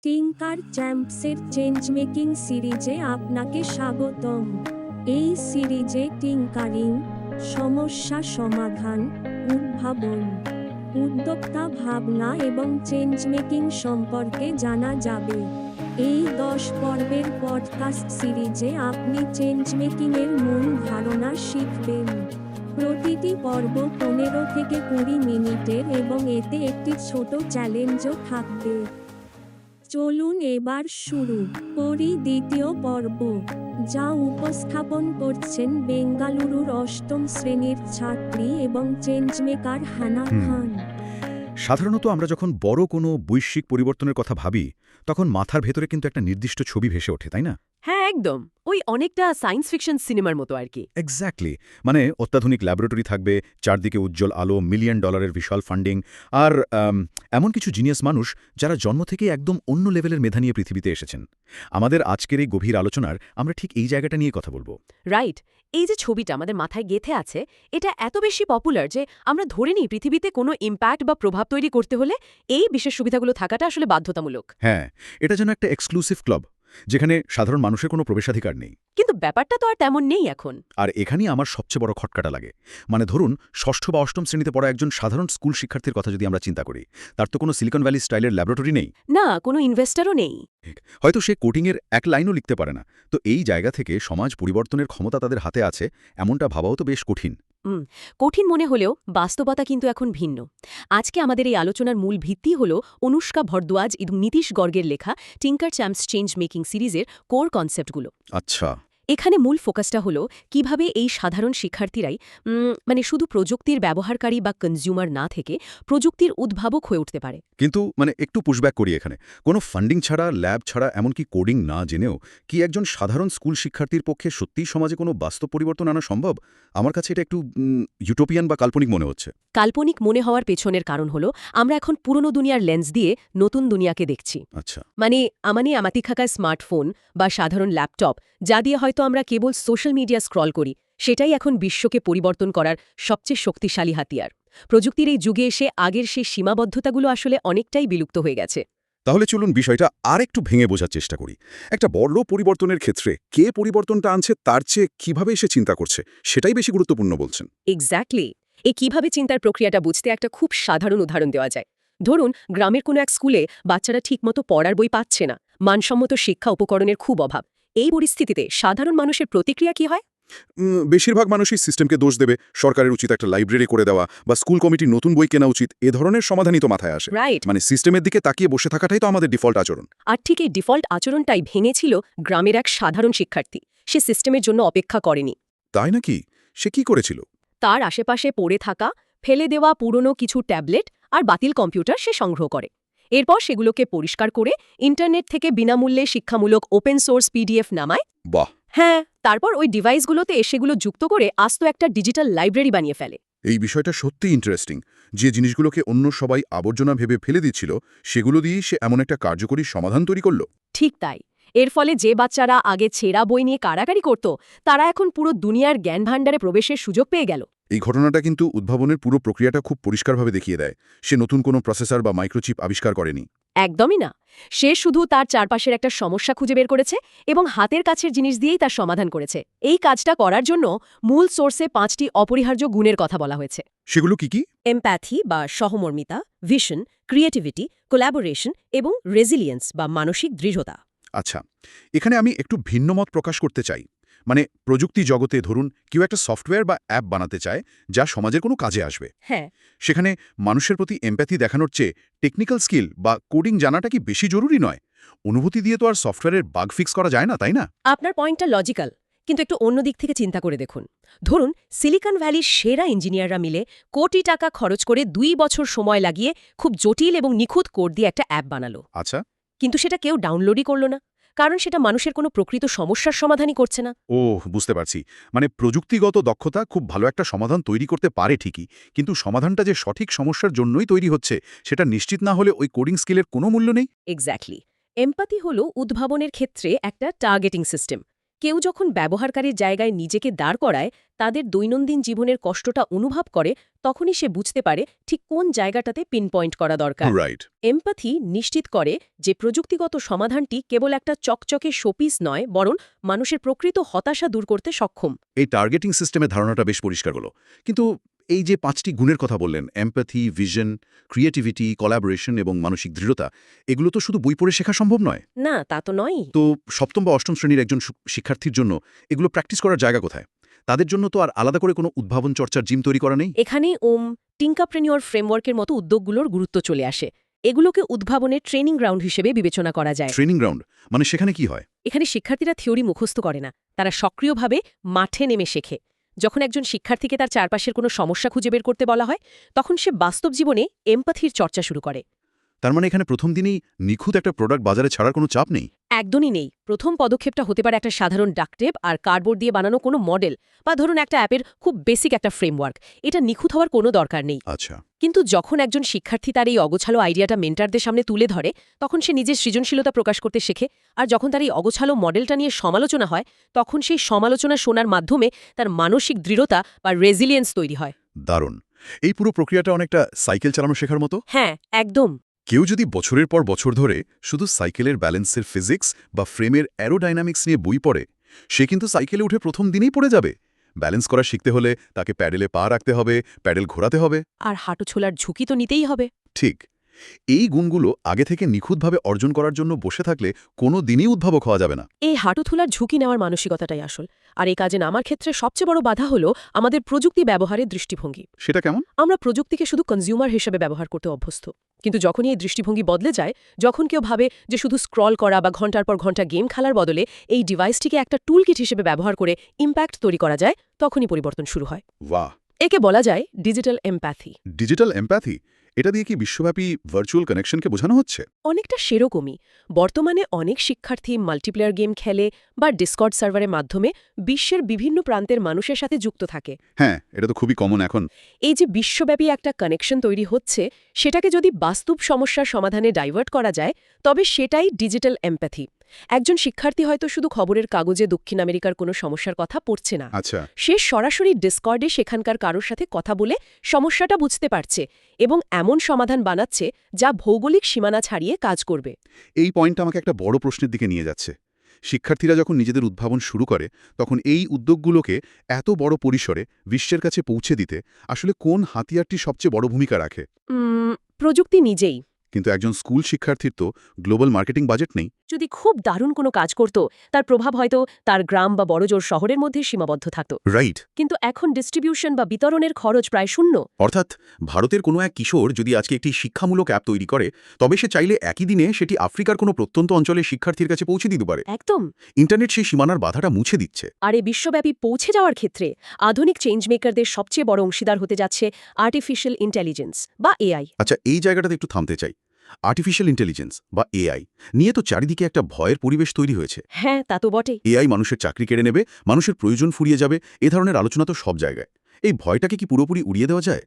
টিঙ্কার চ্যাম্পসের change making সিরিজে আপনাকে স্বাগতম। এই সিরিজে টিঙ্কারিং, সমস্যা সমাধান, উদ্ভাবন, উদ্যোক্তা ভাবনা এবং চেঞ্জ মেকিং সম্পর্কে জানা যাবে। এই 10 পর্বের পডকাস্ট সিরিজে আপনি চেঞ্জ মেকিংয়ের মূল ধারণা শিখবেন। প্রতিটি পর্ব 15 থেকে 20 মিনিটের এবং এতে একটি ছোট চ্যালেঞ্জও থাকবে। চলুন এবার শুরু করি দ্বিতীয় পর্ব, যা উপস্থাপন করছেন বেঙ্গালুরুর 8ম শ্রেণীর ছাত্রী এবং চেঞ্জমেকার হানা খান। সাধারণত আমরা যখন বড় কোনো বৈশ্বিক পরিবর্তনের কথা ভাবি তখন মাথার ভেতরে কিন্তু একটা নির্দিষ্ট ছবি ভেসে ওঠে, তাই না? হ্যাঁ, একদম। ওই অনেকটা সায়েন্স ফিকশন সিনেমার মতো আর কি। এক্স্যাক্টলি, মানে অত্যাধুনিক ল্যাবরেটরি থাকবে, চারদিকে উজ্জ্বল আলো, মিলিয়ন ডলারের বিশাল ফান্ডিং, আর এমন কিছু জিনিয়াস মানুষ যারা জন্ম থেকেই একদম অন্য লেভেলের মেধা নিয়ে পৃথিবীতে এসেছেন। আমাদের আজকের এই গভীর আলোচনার আমরা ঠিক এই জায়গাটা নিয়ে কথা বলবো। রাইট। এই যে ছবিটা আমাদের মাথায় গেঁথে আছে, এটা এত বেশি পপুলার যে আমরা ধরে নিই পৃথিবীতে কোনো ইম্প্যাক্ট বা প্রভাব তৈরি করতে হলে এই বিশেষ সুবিধাগুলো থাকাটা আসলে বাধ্যতামূলক। হ্যাঁ, এটা যেন একটা এক্সক্লুসিভ ক্লাব, যেখানে সাধারণ মানুষের কোনো প্রবেশাধিকার নেই। কিন্তু ব্যাপারটা তো আর তেমন নেই এখন। আর এখানেই আমার সবচেয়ে বড় খটকাটা লাগে। মানে ধরুন 6ষ্ঠ বা 8ম শ্রেণীতে পড়া একজন সাধারণ স্কুল শিক্ষার্থীর কথা যদি আমরা চিন্তা করি, তার তো কোনো সিলিকন ভ্যালি স্টাইলের ল্যাবরেটরি নেই, না কোনো ইনভেস্টারও নেই, হয়তো সে কোডিংয়ের এক লাইনও লিখতে পারে না। তো এই জায়গা থেকে সমাজ পরিবর্তনের ক্ষমতা তাদের হাতে আছে, এমনটা ভাবাও তো বেশ কঠিন। কঠিন মনে হলেও বাস্তবতা কিন্তু এখন ভিন্ন। আজকে আমাদের এই আলোচনার মূল ভিত্তি হল অনুষ্কা ভরদ্বাজ এবং নীতিশ গর্গের লেখা টিঙ্কার চ্যাম্পস চেঞ্জ মেকিং সিরিজের কোর কনসেপ্টগুলো। আচ্ছা, এখানে মূল ফোকাসটা হলো কিভাবে এই সাধারণ শিক্ষার্থীরাই মানে শুধু প্রযুক্তির ব্যবহারকারী বা কনজিউমার না থেকে প্রযুক্তির উদ্ভাবক হয়ে উঠতে পারে। কিন্তু মানে একটু পুশব্যাক করি এখানে, কোনো ফান্ডিং ছাড়া, ল্যাব ছাড়া, এমনকি কোডিং না জেনেও কি একজন সাধারণ স্কুল শিক্ষার্থীর পক্ষে সত্যিই সমাজে কোনো বাস্তব পরিবর্তন আনা সম্ভব? আমার কাছে এটা একটু ইউটোপিয়ান বা কাল্পনিক মনে হচ্ছে। কাল্পনিক মনে হওয়ার পেছনের কারণ হলো আমরা এখন পুরনো দুনিয়ার লেন্স দিয়ে নতুন দুনিয়াকে দেখছি। আচ্ছা, মানে আমাতি থাকা স্মার্টফোন বা সাধারণ ল্যাপটপ যা দিয়ে হয়তো আমরা কেবল সোশ্যাল মিডিয়া স্ক্রল করি, সেটাই এখন বিশ্বকে পরিবর্তন করার সবচেয়ে শক্তিশালী হাতিয়ার। প্রযুক্তির এই যুগে এসে আগের সেই সীমাবদ্ধতাগুলো আসলে অনেকটাই বিলুপ্ত হয়ে গেছে। তাহলে চলুন বিষয়টা আর একটু ভেঙে বোঝার চেষ্টা করি। একটা বড় পরিবর্তনের ক্ষেত্রে কে পরিবর্তনটা আনছে তার চেয়ে কিভাবে এসে চিন্তা করছে সেটাই বেশি গুরুত্বপূর্ণ বলছেন। এক্স্যাক্টলি। এই কিভাবে চিন্তার প্রক্রিয়াটা বুঝতে একটা খুব সাধারণ উদাহরণ দেওয়া যায়। ধরুন গ্রামের কোনো এক স্কুলে বাচ্চারা ঠিকমতো পড়ার বই পাচ্ছে না, মানসম্মত শিক্ষা উপকরণের খুব অভাব। এই পরিস্থিতিতে সাধারণ মানুষের প্রতিক্রিয়া কি হয়? বেশিরভাগ মানুষই সিস্টেমকে দোষ দেবে, সরকারের উচিত একটা লাইব্রেরি করে দেওয়া বা স্কুল কমিটির নতুন বই কেনা উচিত, এ ধরনের সমাধানই তো মাথায় আসে। রাইট। মানে সিস্টেমের দিকে তাকিয়ে বসে থাকাটাই তো আমাদের ডিফল্ট আচরণ। আর ঠিক এই ডিফল্ট আচরণটাই ভেঙেছিল গ্রামের এক সাধারণ শিক্ষার্থী। সে সিস্টেমের জন্য অপেক্ষা করেনি। তাই নাকি? সে কি করেছিল? তার আশেপাশে পড়ে থাকা, ফেলে দেওয়া পুরনো কিছু ট্যাবলেট আর বাতিল কম্পিউটার সে সংগ্রহ করে। এরপর সেগুলোকে পরিষ্কার করে ইন্টারনেট থেকে বিনামূল্যে শিক্ষামূলক ওপেন সোর্স পিডিএফ নামায়। বাহ! হ্যাঁ, তারপর ওই ডিভাইসগুলোতে সেগুলো যুক্ত করে আস্ত একটা ডিজিটাল লাইব্রেরি বানিয়ে ফেলে। এই বিষয়টা সত্যি ইন্টারেস্টিং। যে জিনিসগুলোকে অন্য সবাই আবর্জনা ভেবে ফেলে দিচ্ছিল, সেগুলো দিয়েই সে এমন একটা কার্যকরী সমাধান তৈরি করল। ঠিক তাই। এর ফলে যে বাচ্চারা আগে ছেঁড়া বই নিয়ে কাড়াকাড়ি করত, তারা এখন পুরো দুনিয়ার জ্ঞান ভাণ্ডারে প্রবেশের সুযোগ পেয়ে গেল। এই ঘটনাটা কিন্তু উদ্ভাবনের পুরো প্রক্রিয়াটা খুব পরিষ্কারভাবে দেখিয়ে দেয়। সে নতুন কোনো প্রসেসর বা মাইক্রোচিপ আবিষ্কার করেনি। একদমই না। সে শুধু তার চারপাশের একটা সমস্যা খুঁজে বের করেছে এবং হাতের কাছের জিনিস দিয়েই তার সমাধান করেছে। এই কাজটা করার জন্য মূল সোর্সে 5টি অপরিহার্য গুণের কথা বলা হয়েছে। সেগুলো কি কি? এমপ্যাথি বা সহমর্মিতা, ভিশন, ক্রিয়েটিভিটি, কোল্যাবোরেশন এবং রেজিলিয়েন্স বা মানসিক দৃঢ়তা। আচ্ছা, এখানে আমি একটু ভিন্ন মত প্রকাশ করতে চাই। মানে প্রযুক্তি জগতে ধরুন কেউ একটা সফটওয়্যার বা অ্যাপ বানাতে চায় যা সমাজের কোনো কাজে আসবে। হ্যাঁ, সেখানে মানুষের প্রতি এমপ্যাথি দেখানোর চেয়ে টেকনিক্যাল স্কিল বা কোডিং জানাটা কি বেশি জরুরি নয়? অনুভূতি দিয়ে তো আর সফটওয়্যারের বাগ ফিক্স করা যায় না, তাই না? আপনার পয়েন্টটা লজিক্যাল, কিন্তু একটু অন্য দিক থেকে চিন্তা করে দেখুন। ধরুন সিলিকন ভ্যালির সেরা ইঞ্জিনিয়াররা মিলে কোটি টাকা খরচ করে 2 বছর সময় লাগিয়ে খুব জটিল এবং নিখুঁত কোড দিয়ে একটা অ্যাপ বানালো। আচ্ছা। কিন্তু সেটা কেউ ডাউনলোডই করল না, কারণ সেটা মানুষের কোনো প্রকৃত সমস্যার সমাধানই করছে না। ও, বুঝতে পারছি। মানে প্রযুক্তিগত দক্ষতা খুব ভালো একটা সমাধান তৈরি করতে পারে ঠিকই, কিন্তু সমাধানটা যে সঠিক সমস্যার জন্যই তৈরি হচ্ছে সেটা নিশ্চিত না হলে ওই কোডিং স্কিলের কোনো মূল্য নেই। এক্স্যাক্টলি। এমপ্যাথি হলো উদ্ভাবনের ক্ষেত্রে একটা টার্গেটিং সিস্টেম। কেউ যখন ব্যবহারকারীর জায়গায় নিজেকে দাঁড় করায়, তাদের দৈনন্দিন জীবনের কষ্টটা অনুভব করে, তখনই সে বুঝতে পারে ঠিক কোন জায়গাটাতে পিনপয়েন্ট করা দরকার। রাইট। এমপ্যাথি নিশ্চিত করে যে প্রযুক্তিগত সমাধানটি কেবল একটা চকচকে শোপিস নয়, বরং মানুষের প্রকৃত হতাশা দূর করতে সক্ষম। এই টার্গেটিং সিস্টেমের ধারণাটা বেশ পরিষ্কার হলো, কিন্তু এই যে 5টি গুণের কথা বললেন, এমপ্যাথি, ভিশন, ক্রিয়েটিভিটি, কোলাবোরেশন এবং মানসিক দৃঢ়তা, এগুলো তো শুধু বই পড়ে শেখা সম্ভব নয়। না, তা তো নয়। তো সপ্তম বা অষ্টম শ্রেণীর একজন শিক্ষার্থীর জন্য এগুলো প্র্যাকটিস করার জায়গা কোথায়? তাদের জন্য তো আর আলাদা করে কোনো উদ্ভাবন চর্চার জিম তৈরি করা নেই। এখানেই টিঙ্কাপ্রেনিওর ফ্রেমওয়ার্কের মতো উদ্যোগগুলোর গুরুত্ব চলে আসে। এগুলোকে উদ্ভাবনের ট্রেনিং গ্রাউন্ড হিসেবে বিবেচনা করা যায়। ট্রেনিং গ্রাউন্ড মানে সেখানে কি হয়? এখানে শিক্ষার্থীরা থিওরি মুখস্থ করে না, তারা সক্রিয়ভাবে মাঠে নেমে শেখে। যখন একজন শিক্ষার্থীকে তার চারপাশের কোনো সমস্যা খুঁজে বের করতে বলা হয়, তখন সে বাস্তব জীবনে এমপ্যাথির চর্চা শুরু করে। তার মানে এখানে প্রথম দিনেই নিখুঁত একটা প্রোডাক্ট বাজারে ছাড়ার কোনো চাপ নেই। একদমই নেই। প্রথম পদক্ষেপটা হতে পারে একটা সাধারণ ডাকটেপ আর কার্ডবোর্ড দিয়ে বানানো কোনো মডেল, বা ধরুন একটা অ্যাপের খুব বেসিক একটা ফ্রেমওয়ার্ক। এটা নিখুঁত হওয়ার কোনো দরকার নেই। আচ্ছা। কিন্তু যখন একজন শিক্ষার্থী তার এই অগোছালো আইডিয়াটা মেন্টারদের সামনে তুলে ধরে, তখন সে নিজের সৃজনশীলতা প্রকাশ করতে শেখে। আর যখন তার এই অগোছালো মডেলটা নিয়ে সমালোচনা হয়, তখন সেই সমালোচনা শোনার মাধ্যমে তার মানসিক দৃঢ়তা বা রেজিলিয়েন্স তৈরি হয়। দারুণ। এই পুরো প্রক্রিয়াটা অনেকটা সাইকেল চালানো শেখার মতো। হ্যাঁ, একদম। কেউ যদি বছরের পর বছর ধরে শুধু সাইকেলের ব্যালেন্সের ফিজিক্স বা ফ্রেমের অ্যারোডাইনামিক্স নিয়ে বই পড়ে, সে কিন্তু সাইকেলে উঠে প্রথম দিনেই পড়ে যাবে। ব্যালেন্স করা শিখতে হলে তাকে প্যাডেলে পা রাখতে হবে, প্যাডেল ঘোরাতে হবে, আর হাঁটু ছোলার ঝুঁকি তো নিতেই হবে। ঠিক। এই গুণগুলো আগে থেকে নিখুঁতভাবে অর্জন করার জন্য বসে থাকলে কোনো দিনই উদ্ভাবক হওয়া যাবে না। এই হাঁটু তোলার ঝুঁকি নেওয়ার মানসিকতাটাই আসল। আর এই কাজে নামার ক্ষেত্রে সবচেয়ে বড় বাধা হলো আমাদের প্রযুক্তি ব্যবহারের দৃষ্টিভঙ্গি। সেটা কেমন? আমরা প্রযুক্তিকে শুধু কনজিউমার হিসেবে ব্যবহার করতে অভ্যস্ত। কিন্তু যখনই এই দৃষ্টিভঙ্গি বদলে যায়, যখন কেউ ভাবে যে শুধু স্ক্রল করা বা ঘন্টার পর ঘন্টা গেম খেলার বদলে এই ডিভাইসটিকে একটা টুলকিট হিসেবে ব্যবহার করে ইম্প্যাক্ট তৈরি করা যায়, তখনই পরিবর্তন শুরু হয়। বাহ! একে বলা যায় ডিজিটাল এমপ্যাথি। ডিজিটাল এমপ্যাথি, এটা দিয়ে কি বিশ্বব্যাপী ভার্চুয়াল কানেকশনকে বোঝানো হচ্ছে? অনেকটা সেরকমই। বর্তমানে অনেক শিক্ষার্থী মাল্টিপ্লেয়ার গেম খেলে বা ডিসকর্ড সার্ভারের মাধ্যমে বিশ্বের বিভিন্ন প্রান্তের মানুষের সাথে যুক্ত থাকে। হ্যাঁ, এটা তো খুবই কমন এখন। এই যে বিশ্বব্যাপী একটা কানেকশন তৈরি হচ্ছে, সেটাকে যদি বাস্তব সমস্যার সমাধানে ডাইভার্ট করা যায়, তবে সেটাই ডিজিটাল এমপ্যাথি। একজন শিক্ষার্থী হয়তো শুধু খবরের কাগজে দক্ষিণ আমেরিকার কোনো সমস্যার কথা পড়ছে না। আচ্ছা। সে সরাসরি ডিসকর্ডে সেখানকার কারোর সাথে কথা বলে সমস্যাটা বুঝতে পারছে এবং এমন সমাধান বানাচ্ছে যা ভৌগোলিক সীমানা ছাড়িয়ে কাজ করবে। এই পয়েন্টটা আমাকে একটা বড় প্রশ্নের দিকে নিয়ে যাচ্ছে। শিক্ষার্থীরা যখন নিজেদের উদ্ভাবন শুরু করে, তখন এই উদ্যোগগুলোকে এত বড় পরিসরে বিশ্বের কাছে পৌঁছে দিতে আসলে কোন হাতিয়ারটি সবচেয়ে বড় ভূমিকা রাখে? প্রযুক্তি নিজেই। কিন্তু একজন স্কুল শিক্ষার্থীর তো গ্লোবাল মার্কেটিং বাজেট নেই। যদি খুব দারুণ কোনো কাজ করত, তার প্রভাব হয়তো তার গ্রাম বা বড়জোর শহরের মধ্যে সীমাবদ্ধ থাকত। রাইট। কিন্তু এখন ডিস্ট্রিবিউশন বা বিতরণের খরচ প্রায় শূন্য। অর্থাৎ ভারতের কোনো এক কিশোর যদি আজকে একটি শিক্ষামূলক অ্যাপ তৈরি করে, তবে সে চাইলে একই দিনে সেটি আফ্রিকার কোনো প্রত্যন্ত অঞ্চলের শিক্ষার্থীর কাছে পৌঁছে দিতে পারে। একদম। ইন্টারনেট সেই সীমানার বাধাটা মুছে দিচ্ছে। আর এই বিশ্বব্যাপী পৌঁছে যাওয়ার ক্ষেত্রে আধুনিক চেঞ্জ মেকারদের সবচেয়ে বড় অংশীদার হতে যাচ্ছে আর্টিফিশিয়াল ইন্টেলিজেন্স বা এআই। আচ্ছা, এই জায়গাটাতে একটু থামতে চাই। আর্টিফিশিয়াল ইন্টেলিজেন্স বা এআই নিয়ে তো চারিদিকে একটা ভয়ের পরিবেশ তৈরি হয়েছে। হ্যাঁ, তা তো বটেই। এআই মানুষের চাকরি কেড়ে নেবে, মানুষের প্রয়োজন ফুরিয়ে যাবে, এ ধরনের আলোচনা তো সব জায়গায়। এই ভয়টাকে কি পুরোপুরি উড়িয়ে দেওয়া যায়?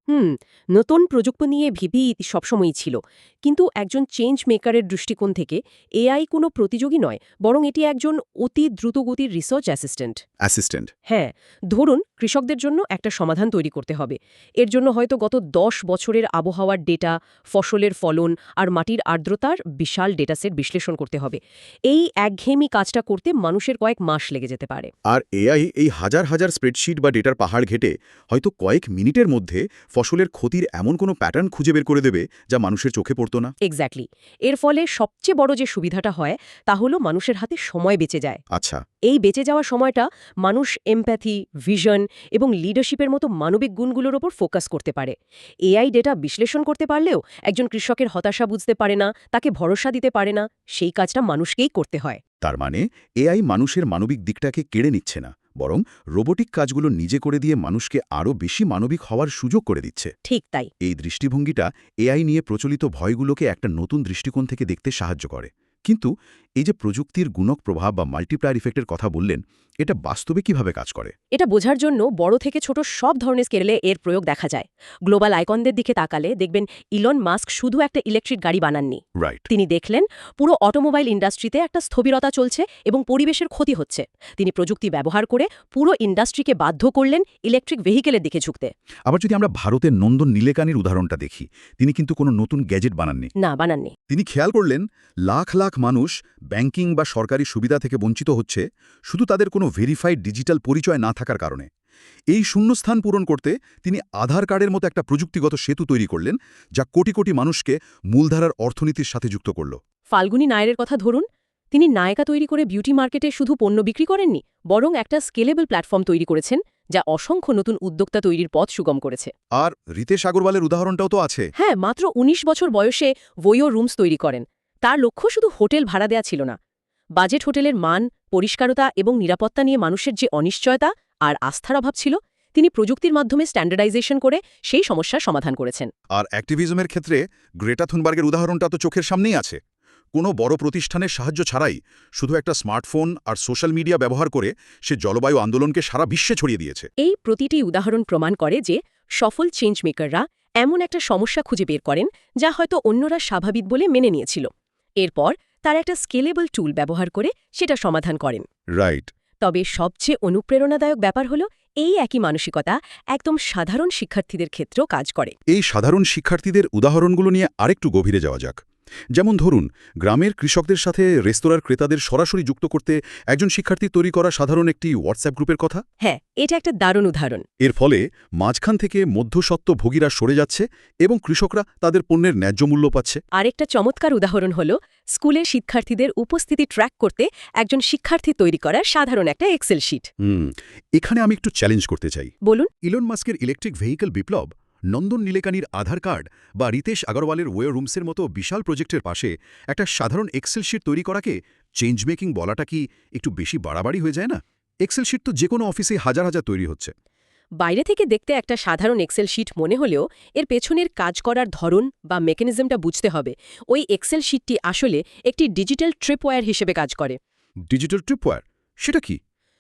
নতুন প্রযুক্তি নিয়ে ভীতি সবসময়ই ছিল। কিন্তু একজন চেঞ্জ মেকারের দৃষ্টিকোণ থেকে এআই কোনো প্রতিযোগী নয়, বরং এটি একজন অতি দ্রুতগতির রিসার্চ অ্যাসিস্ট্যান্ট। হ্যাঁ, ধরুন কৃষকদের জন্য একটা সমাধান তৈরি করতে হবে। এর জন্য হয়তো গত 10 বছরের আবহাওয়ার ডেটা, ফসলের ফলন আর মাটির আর্দ্রতার বিশাল ডেটাসেট বিশ্লেষণ করতে হবে। এই একঘেয়েমি কাজটা করতে মানুষের কয়েক মাস লেগে যেতে পারে। আর এআই এই হাজার হাজার স্প্রেডশিট বা ডেটার পাহাড় ঘেটে হয়তো কয়েক মিনিটের মধ্যে ফসলের ক্ষতির এমন কোনো প্যাটার্ন খুঁজে বের করে দেবে যা মানুষের চোখে পড়তো না। এক্স্যাক্টলি। এর ফলে সবচেয়ে বড় যে সুবিধাটা হয় তা হলো মানুষের হাতে সময় বেঁচে যায়। আচ্ছা। এই বেঁচে যাওয়া সময়টা মানুষ এমপ্যাথি, ভিশন এবং লিডারশিপের মতো মানবিক গুণগুলোর ওপর ফোকাস করতে পারে। এআই ডেটা বিশ্লেষণ করতে পারলেও একজন কৃষকের হতাশা বুঝতে পারে না, তাকে ভরসা দিতে পারে না, সেই কাজটা মানুষকেই করতে হয়। তার মানে এআই মানুষের মানবিক দিকটাকে কেড়ে নিচ্ছে না, বরং রোবোটিক কাজগুলো নিজে করে দিয়ে মানুষকে আরও বেশি মানবিক হওয়ার সুযোগ করে দিচ্ছে। ঠিক তাই। এই দৃষ্টিভঙ্গিটা এআই নিয়ে প্রচলিত ভয়গুলোকে একটা নতুন দৃষ্টিকোণ থেকে দেখতে সাহায্য করে। কিন্তু এই যে প্রযুক্তির গুণক প্রভাব বা মাল্টিপ্লায়ার ইফেক্টের কথা বললেন, এটা বাস্তবে কিভাবে কাজ করে? এটা বোঝার জন্য বড় থেকে ছোট সব ধরনের স্কেলে এর প্রয়োগ দেখা যায়। গ্লোবাল আইকনদের দিকে তাকালে দেখবেন ইলন মাস্ক শুধু একটা ইলেকট্রিক গাড়ি বানাননি। রাইট। তিনি দেখলেন পুরো অটোমোবাইল ইন্ডাস্ট্রিতে একটা স্থবিরতা চলছে এবং পরিবেশের ক্ষতি হচ্ছে। তিনি প্রযুক্তি ব্যবহার করে পুরো ইন্ডাস্ট্রিকে বাধ্য করলেন ইলেকট্রিক ভেহিকেলের দিকে ঝুঁকতে। আবার যদি আমরা ভারতের নন্দন নীলেকানির উদাহরণটা দেখি, তিনি কিন্তু কোনো নতুন গ্যাজেট বানাননি। না, বানাননি। তিনি খেয়াল করলেন লাখ লাখ মানুষ ব্যাংকিং বা সরকারি সুবিধা থেকে বঞ্চিত হচ্ছে শুধু তাদের কোনো ভেরিফাইড ডিজিটাল পরিচয় না থাকার কারণে। এই শূন্যস্থান পূরণ করতে তিনি আধার কার্ডের মতো একটা প্রযুক্তিগত সেতু তৈরি করলেন, যা কোটি কোটি মানুষকে মূলধারার অর্থনীতির সাথে যুক্ত করল। ফাল্গুনী নায়ারের কথা ধরুন, তিনি নায়িকা তৈরি করে বিউটি মার্কেটে শুধু পণ্য বিক্রি করেননি, বরং একটা স্কেলেবল প্ল্যাটফর্ম তৈরি করেছেন, যা অসংখ্য নতুন উদ্যোক্তা তৈরির পথ সুগম করেছে। আর রিতেশ আগরওয়ালের উদাহরণটাও তো আছে। হ্যাঁ, মাত্র ১৯ বছর বয়সে ভোয়ো রুমস তৈরি করেন। তার লক্ষ্য শুধু হোটেল ভাড়া দেয়া ছিল না। বাজেট হোটেলের মান, পরিষ্কারতা এবং নিরাপত্তা নিয়ে মানুষের যে অনিশ্চয়তা আর আস্থার অভাব ছিল, তিনি প্রযুক্তির মাধ্যমে স্ট্যান্ডার্ডাইজেশন করে সেই সমস্যার সমাধান করেছেন। আর অ্যাক্টিভিজমের ক্ষেত্রে গ্রেটা থুনবার্গের উদাহরণটা তো চোখের সামনেই আছে। কোনো বড় প্রতিষ্ঠানের সাহায্য ছাড়াই শুধু একটা স্মার্টফোন আর সোশ্যাল মিডিয়া ব্যবহার করে সে জলবায়ু আন্দোলনকে সারা বিশ্বে ছড়িয়ে দিয়েছে। এই প্রতিটি উদাহরণ প্রমাণ করে যে সফল চেঞ্জ মেকাররা এমন একটা সমস্যা খুঁজে বের করেন যা হয়তো অন্যরা স্বাভাবিক বলে মেনে নিয়েছিল। এরপর তার একটা স্কেলেবল টুল ব্যবহার করে সেটা সমাধান করেন। রাইট। তবে সবচেয়ে অনুপ্রেরণাদায়ক ব্যাপার হলো এই একই মানসিকতা একদম সাধারণ শিক্ষার্থীদের ক্ষেত্রেও কাজ করে। এই সাধারণ শিক্ষার্থীদের উদাহরণগুলো নিয়ে আরেকটু গভীরে যাওয়া যাক। যেমন ধরুন, গ্রামের কৃষকদের সাথে রেস্তোরাঁর ক্রেতাদের সরাসরি যুক্ত করতে একজন শিক্ষার্থী তৈরি করা সাধারণ একটি হোয়াটসঅ্যাপ গ্রুপের কথা। হ্যাঁ, এটা একটা দারুণ উদাহরণ। এর ফলে মাঝখান থেকে মধ্যস্বত্ব ভোগীরা সরে যাচ্ছে এবং কৃষকরা তাদের পণ্যের ন্যায্য মূল্য পাচ্ছে। আরেকটা চমৎকার উদাহরণ হল স্কুলের শিক্ষার্থীদের উপস্থিতি ট্র্যাক করতে একজন শিক্ষার্থী তৈরি করা সাধারণ একটা এক্সেল শিট। এখানে আমি একটু চ্যালেঞ্জ করতে চাই। বলুন। ইলন মাস্কের ইলেকট্রিক ভেহিকল বিপ্লব, নন্দন নীলেকানির আধার কার্ড বা রিতেশ আগরওয়ালের ওয়ে রুমসের মতো বিশাল প্রজেক্টের পাশে একটা সাধারণ এক্সেল শিট তৈরি করাকে চেঞ্জ মেকিং বলাটা কি একটু বেশি বাড়াবাড়ি হয়ে যায় না? এক্সেল শিট তো যে কোনো অফিসে হাজার হাজার তৈরি হচ্ছে। বাইরে থেকে দেখতে একটা সাধারণ এক্সেল শিট মনে হলেও এর পেছনের কাজ করার ধরন বা মেকানিজমটা বুঝতে হবে। ওই এক্সেল শিটটি আসলে একটি ডিজিটাল ট্রিপওয়্যার হিসেবে কাজ করে। ডিজিটাল ট্রিপওয়্যার সেটা কি?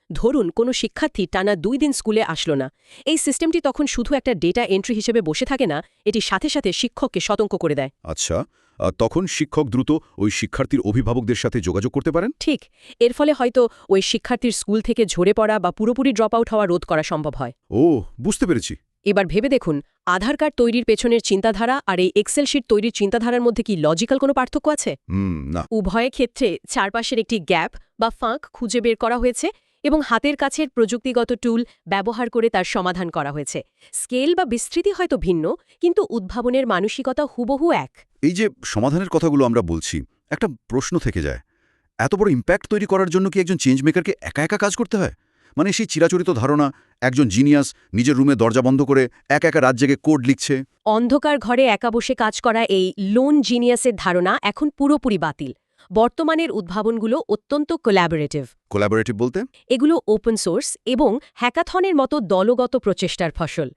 ধরুন কোনো শিক্ষার্থী টানা 2 দিন স্কুলে আসলো না। এই সিস্টেমটি তখন শুধু একটা ডেটা এন্ট্রি হিসেবে বসে থাকে না, এটি সাথে সাথে শিক্ষককে সতর্ক করে দেয়। আচ্ছা, তখন শিক্ষক দ্রুত ওই শিক্ষার্থীর অভিভাবকদের সাথে যোগাযোগ করতে পারেন? ঠিক। এর ফলে হয়তো ওই শিক্ষার্থীর স্কুল থেকে ঝরে পড়া বা পুরোপুরি ড্রপ আউট হওয়া রোধ করা সম্ভব হয়। ও, বুঝতে পেরেছি। এবার ভেবে দেখুন, আধার কার্ড তৈরির পেছনের চিন্তাধারা আর এই এক্সেল শিট তৈরির চিন্তাধারার মধ্যে কি লজিক্যাল কোনো পার্থক্য আছে? না। উভয় ক্ষেত্রে চারপাশের একটি গ্যাপ বা ফাঁক খুঁজে বের করা হয়েছে এবং হাতের কাছের প্রযুক্তিগত টুল ব্যবহার করে তার সমাধান করা হয়েছে। স্কেল বা বিস্তৃতি হয়তো ভিন্ন, কিন্তু উদ্ভাবনের মানসিকতা হুবহু এক। এই যে সমাধানের কথাগুলো আমরা বলছি, একটা প্রশ্ন থেকে যায়, এত বড় ইম্প্যাক্ট তৈরি করার জন্য কি একজন চেঞ্জ মেকারকে একা একা কাজ করতে হয়? মানে সেই চিরাচরিত ধারণা একজন জিনিয়াস নিজের রুমে দরজা বন্ধ করে একা একা রাত জেগে কোড লিখছে। অন্ধকার ঘরে একা বসে কাজ করা এই লোন জিনিয়াসের ধারণা এখন পুরোপুরি বাতিল। বর্তমানের উদ্ভাবনগুলো অত্যন্ত কোল্যাবোরেটিভ। কোল্যাবোরেটিভ বলতে? এগুলো ওপেন সোর্স এবং হ্যাকাথনের মতো দলগত প্রচেষ্টার ফসল।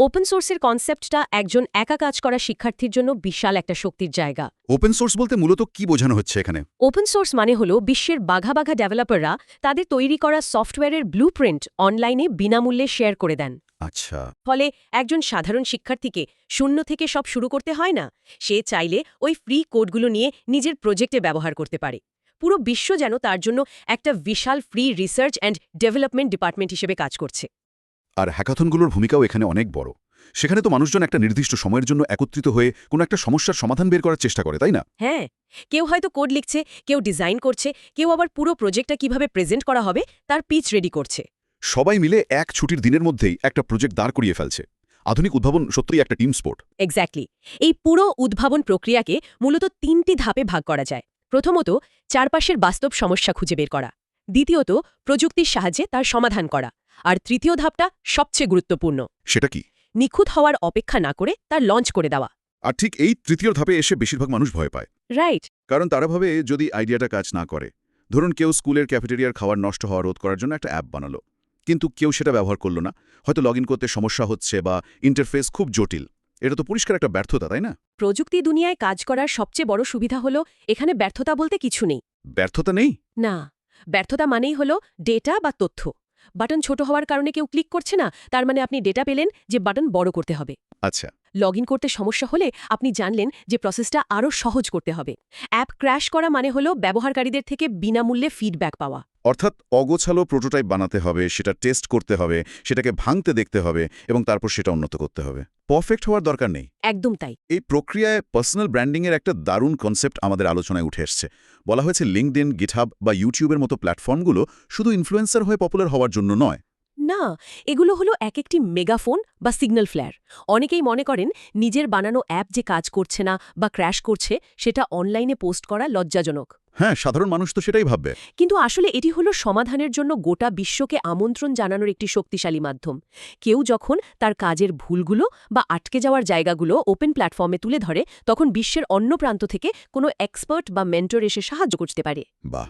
ওপেন সোর্সের কনসেপ্টটা একজন একা কাজ করা শিক্ষার্থীর জন্য বিশাল একটা শক্তির জায়গা। ওপেন সোর্স বলতে মূলত কি বোঝানো হচ্ছে এখানে? ওপেন সোর্স মানে হলো বিশ্বের বাঘা বাঘা ডেভেলপাররা তাদের তৈরি করা সফটওয়্যারের ব্লুপ্রিন্ট অনলাইনে বিনামূল্যে শেয়ার করে দেন। আচ্ছা। ফলে একজন সাধারণ শিক্ষার্থীকে শূন্য থেকে সব শুরু করতে হয় না। সে চাইলে ওই ফ্রি কোডগুলো নিয়ে নিজের প্রজেক্টে ব্যবহার করতে পারে। পুরো বিশ্ব যেন তার জন্য একটা বিশাল free research and development department হিসেবে কাজ করছে। আর হ্যাকাথনগুলোর ভূমিকাও এখানে অনেক বড়। সেখানে তো মানুষজন একটা নির্দিষ্ট সময়ের জন্য একত্রিত হয়ে কোনো একটা সমস্যার সমাধান বের করার চেষ্টা করে, তাই না? হ্যাঁ, কেউ হয়তো কোড লিখছে, কেউ ডিজাইন করছে, কেউ আবার পুরো প্রজেক্টটা কিভাবে প্রেজেন্ট করা হবে তার পিচ রেডি করছে। সবাই মিলে এক ছুটির দিনের মধ্যেই একটা প্রজেক্ট দাঁড় করিয়ে ফেলছে। আধুনিক উদ্ভাবন সত্যিই একটা টিম স্পোর্ট। এক্স্যাক্টলি। এই পুরো উদ্ভাবন প্রক্রিয়াকে মূলত 3টি ধাপে ভাগ করা যায়। প্রথমত, চারপাশের বাস্তব সমস্যা খুঁজে বের করা। দ্বিতীয়ত, প্রযুক্তির সাহায্যে তার সমাধান করা। আর তৃতীয় ধাপটা সবচেয়ে গুরুত্বপূর্ণ। সেটা কি? নিখুঁত হওয়ার অপেক্ষা না করে তার লঞ্চ করে দেওয়া। আর ঠিক এই তৃতীয় ধাপে এসে বেশিরভাগ মানুষ ভয় পায়। রাইট। কারণ তারা ভাবে যদি আইডিয়াটা কাজ না করে, ধরুন কেউ স্কুলের ক্যাফেটেরিয়ার খাবার নষ্ট হওয়া রোধ করার জন্য একটা অ্যাপ বানালো, কিন্তু কেউ সেটা ব্যবহার করলো না, হয়তো লগ করতে সমস্যা হচ্ছে বা ইন্টারফেস খুব জটিল। এটা তো পরিষ্কার একটা ব্যর্থতা, তাই না? প্রযুক্তি দুনিয়ায় কাজ করার সবচেয়ে বড় সুবিধা হলো এখানে ব্যর্থতা বলতে কিছু নেই। ব্যর্থতা নেই? না, ব্যর্থতা মানেই হলো ডেটা বা তথ্য। বাটন ছোট হওয়ার কারণে কেউ ক্লিক করছে না, তার মানে আপনি ডেটা পেলেন যে বাটন বড় করতে হবে। আচ্ছা। লগ ইন করতে সমস্যা হলে আপনি জানলেন যে প্রসেসটা আরও সহজ করতে হবে। অ্যাপ ক্র্যাশ করা মানে হলো ব্যবহারকারীদের থেকে বিনামূল্যে ফিডব্যাক পাওয়া। অর্থাৎ অগোছালো প্রোটোটাইপ বানাতে হবে, সেটা টেস্ট করতে হবে, সেটাকে ভাঙতে দেখতে হবে এবং তারপর সেটা উন্নত করতে হবে। পারফেক্ট হওয়ার দরকার নেই। একদম তাই। এই প্রক্রিয়ায় পার্সোনাল ব্র্যান্ডিংয়ের একটা দারুণ কনসেপ্ট আমাদের আলোচনায় উঠে এসছে। বলা হয়েছে লিঙ্কডইন, গিটহাব বা ইউটিউবের মতো প্ল্যাটফর্মগুলো শুধু ইনফ্লুয়েন্সার হয়ে পপুলার হওয়ার জন্য নয়। না, এগুলো হলো এক একটি মেগাফোন বা সিগন্যাল ফ্ল্যার। অনেকেই মনে করেন নিজের বানানো অ্যাপ যে কাজ করছে না বা ক্র্যাশ করছে সেটা অনলাইনে পোস্ট করা লজ্জাজনক। হ্যাঁ, সাধারণ মানুষ তো সেটাই ভাববে। কিন্তু আসলে এটি হলো সমাধানের জন্য গোটা বিশ্বকে আমন্ত্রণ জানানোর একটি শক্তিশালী মাধ্যম। কেউ যখন তার কাজের ভুলগুলো বা আটকে যাওয়ার জায়গাগুলো ওপেন প্ল্যাটফর্মে তুলে ধরে, তখন বিশ্বের অন্য প্রান্ত থেকে কোনো এক্সপার্ট বা মেন্টর এসে সাহায্য করতে পারে। বাহ।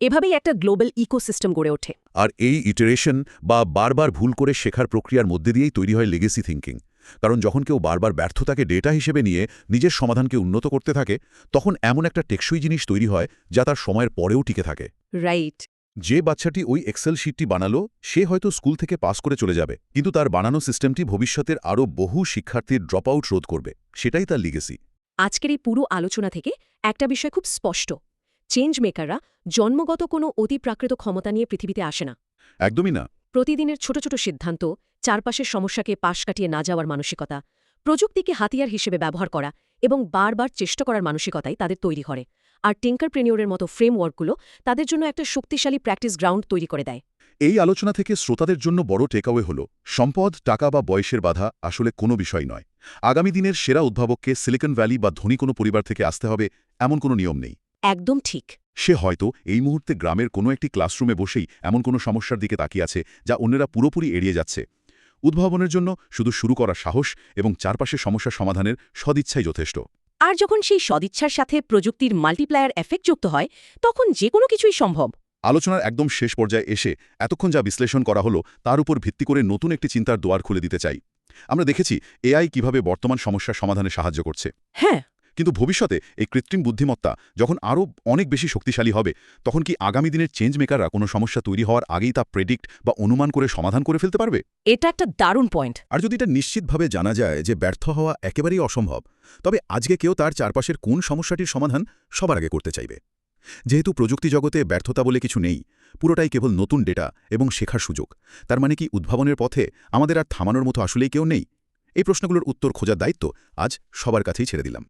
এভাবেই একটা গ্লোবাল ইকোসিস্টেম গড়ে ওঠে। আর এই ইটারেশন বা বারবার ভুল করে শেখার প্রক্রিয়ার মধ্যে দিয়েই তৈরি হয় লেগেসি থিঙ্কিং। কারণ যখন কেউ বারবার ব্যর্থতাকে ডেটা হিসেবে নিয়ে নিজের সমাধানকে উন্নত করতে থাকে, তখন এমন একটা টেকসই জিনিস তৈরি হয় যা তার সময়ের পরেও টিকে থাকে। রাইট। যে বাচ্চাটি ওই এক্সেল শিটটি বানালো, সে হয়তো স্কুল থেকে পাস করে চলে যাবে, কিন্তু তার বানানো সিস্টেমটি ভবিষ্যতের আরও বহু শিক্ষার্থীর ড্রপ আউট রোধ করবে। সেটাই তার লিগেসি। আজকের এই পুরো আলোচনা থেকে একটা বিষয় খুব স্পষ্ট: চেঞ্জ মেকাররা জন্মগত কোনো অতিপ্রাকৃত ক্ষমতা নিয়ে পৃথিবীতে আসে না। একদমই না। প্রতিদিনের ছোট ছোট সিদ্ধান্ত, চারপাশের সমস্যাকে পাশ কাটিয়ে না যাওয়ার মানসিকতা, প্রযুক্তিকে হাতিয়ার হিসেবে ব্যবহার করা এবং বারবার চেষ্টা করার মানসিকতাই তাদের তৈরি করে। আর টিঙ্কারপ্রেনিয়রের মতো ফ্রেমওয়ার্কগুলো তাদের জন্য একটা শক্তিশালী প্র্যাকটিস গ্রাউন্ড তৈরি করে দেয়। এই আলোচনা থেকে শ্রোতাদের জন্য বড় টেকঅ্যাওয়ে হল, সম্পদ, টাকা বা বয়সের বাধা আসলে কোনো বিষয় নয়। আগামী দিনের সেরা উদ্ভাবককে সিলিকন ভ্যালি বা ধনী কোনো পরিবার থেকে আসতে হবে এমন কোনো নিয়ম নেই। একদম ঠিক। সে হয়তো এই মুহূর্তে গ্রামের কোনো একটি ক্লাসরুমে বসেই এমন কোনো সমস্যার দিকে তাকিয়ে আছে যা অন্যরা পুরোপুরি এড়িয়ে যাচ্ছে। উদ্ভাবনের জন্য শুধু শুরু করার সাহস এবং চারপাশের সমস্যা সমাধানের সদিচ্ছাই যথেষ্ট। আর যখন সেই সদিচ্ছার সাথে প্রযুক্তির মাল্টিপ্লায়ার এফেক্ট যুক্ত হয়, তখন যে কোনো কিছুই সম্ভব। আলোচনার একদম শেষ পর্যায়ে এসে এতক্ষণ যা বিশ্লেষণ করা হলো তার উপর ভিত্তি করে নতুন একটি চিন্তার দুয়ার খুলে দিতে চাই। আমরা দেখেছি এআই কিভাবে বর্তমান সমস্যার সমাধানে সাহায্য করছে। হ্যাঁ, কিন্তু ভবিষ্যতে এই কৃত্রিম বুদ্ধিমত্তা যখন আরও অনেক বেশি শক্তিশালী হবে, তখন কি আগামী দিনের চেঞ্জ মেকাররা কোনো সমস্যা তৈরি হওয়ার আগেই তা প্রেডিক্ট বা অনুমান করে সমাধান করে ফেলতে পারবে? এটা একটা দারুণ পয়েন্ট। আর যদি এটা নিশ্চিতভাবে জানা যায় যে ব্যর্থ হওয়া একেবারেই অসম্ভব, তবে আজকে কেউ তার চারপাশের কোন সমস্যাটির সমাধান সবার আগে করতে চাইবে? যেহেতু প্রযুক্তি জগতে ব্যর্থতা বলে কিছু নেই, পুরোটাই কেবল নতুন ডেটা এবং শেখার সুযোগ, তার মানে কি উদ্ভাবনের পথে আমাদের আর থামানোর মতো আসলেই কেউ নেই? এই প্রশ্নগুলোর উত্তর খোঁজার দায়িত্ব আজ সবার কাছেই ছেড়ে দিলাম।